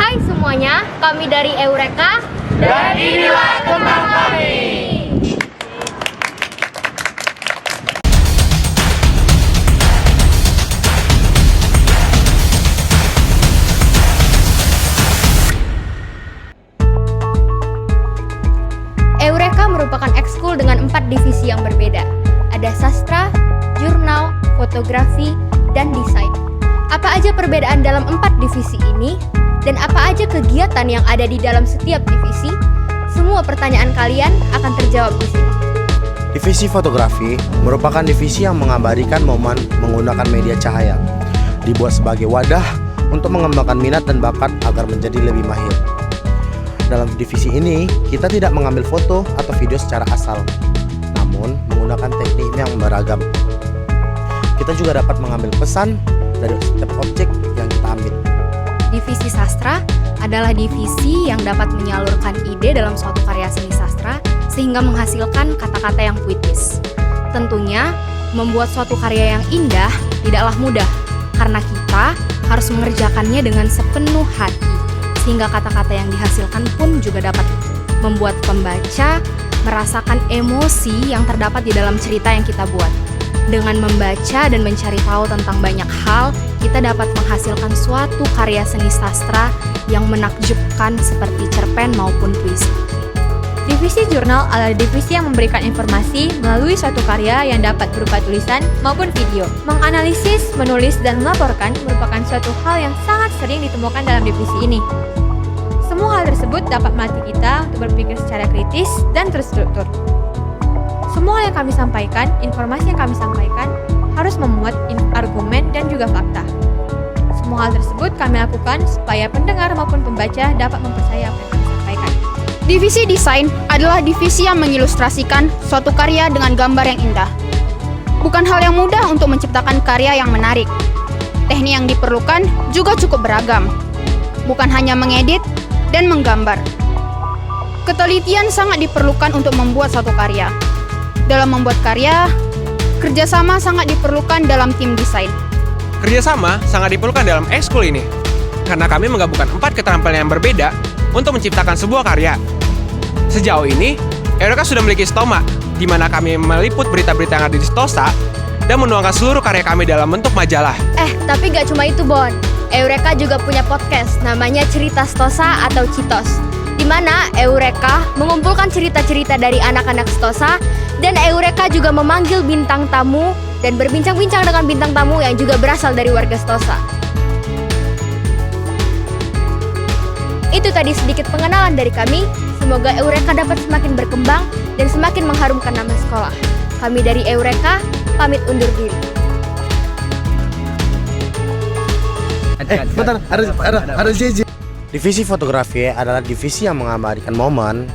Hai semuanya, kami dari Eureka Dan inilah tentang kami. Eureka merupakan ekskul dengan 4 divisi yang berbeda. Ada sastra, jurnal, fotografi, dan desain. Apa aja perbedaan dalam 4 divisi ini? Dan apa aja kegiatan yang ada di dalam setiap divisi? Semua pertanyaan kalian akan terjawab di sini. Divisi fotografi merupakan divisi yang mengabadikan momen menggunakan media cahaya. Dibuat sebagai wadah untuk mengembangkan minat dan bakat agar menjadi lebih mahir. Dalam divisi ini, kita tidak mengambil foto atau video secara asal, namun menggunakan teknik yang beragam. Kita juga dapat mengambil pesan dari setiap objek yang kita ambil. Divisi sastra adalah divisi yang dapat menyalurkan ide dalam suatu karya seni sastra sehingga menghasilkan kata-kata yang puitis. Tentunya, membuat suatu karya yang indah tidaklah mudah karena kita harus mengerjakannya dengan sepenuh hati sehingga kata-kata yang dihasilkan pun juga dapat membuat pembaca merasakan emosi yang terdapat di dalam cerita yang kita buat. Dengan membaca dan mencari tahu tentang banyak hal, kita dapat menghasilkan suatu karya seni sastra yang menakjubkan seperti cerpen maupun puisi. Divisi jurnal adalah divisi yang memberikan informasi melalui suatu karya yang dapat berupa tulisan maupun video. Menganalisis, menulis, dan melaporkan merupakan suatu hal yang sangat sering ditemukan dalam divisi ini. Semua hal tersebut dapat melatih kita untuk berpikir secara kritis dan terstruktur. Semua yang kami sampaikan, informasi yang kami sampaikan, harus memuat argumen dan juga fakta. Semua hal tersebut kami lakukan supaya pendengar maupun pembaca dapat mempercayai apa yang kami sampaikan. Divisi desain adalah divisi yang mengilustrasikan suatu karya dengan gambar yang indah. Bukan hal yang mudah untuk menciptakan karya yang menarik. Teknik yang diperlukan juga cukup beragam. Bukan hanya mengedit dan menggambar. Ketelitian sangat diperlukan untuk membuat suatu karya. Dalam membuat karya, kerjasama sangat diperlukan dalam tim desain. Kerjasama sangat diperlukan dalam ekskul ini, karena kami menggabungkan 4 keterampilan yang berbeda untuk menciptakan sebuah karya. Sejauh ini, Eureka sudah memiliki Stoma, di mana kami meliput berita-berita yang ada di Stosa dan menuangkan seluruh karya kami dalam bentuk majalah. Tapi gak cuma itu, Bon. Eureka juga punya podcast namanya Cerita Stosa atau Citos, di mana Eureka mengumpulkan cerita-cerita dari anak-anak Stosa dan Eureka juga memanggil bintang tamu dan berbincang-bincang dengan bintang tamu yang juga berasal dari warga Stosa. Itu tadi sedikit pengenalan dari kami. Semoga Eureka dapat semakin berkembang dan semakin mengharumkan nama sekolah. Kami dari Eureka pamit undur diri. Bentar, ada JJ. Divisi fotografi adalah divisi yang mengabadikan momen.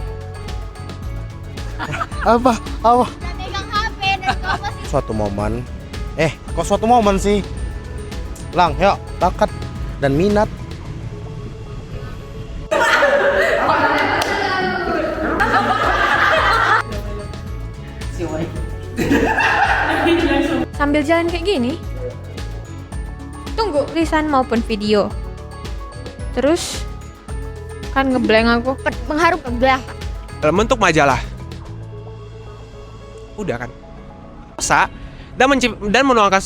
Apa? Pegang HP dan kau masih Suatu momen. Kok suatu momen sih? Lang, yuk, bakat dan minat. Sambil jalan kayak gini, tunggu tulisan maupun video. Terus kan ngeblank aku. mengharum ke belakang. Dalam bentuk majalah. Udah kan? Stosa dan menuangkan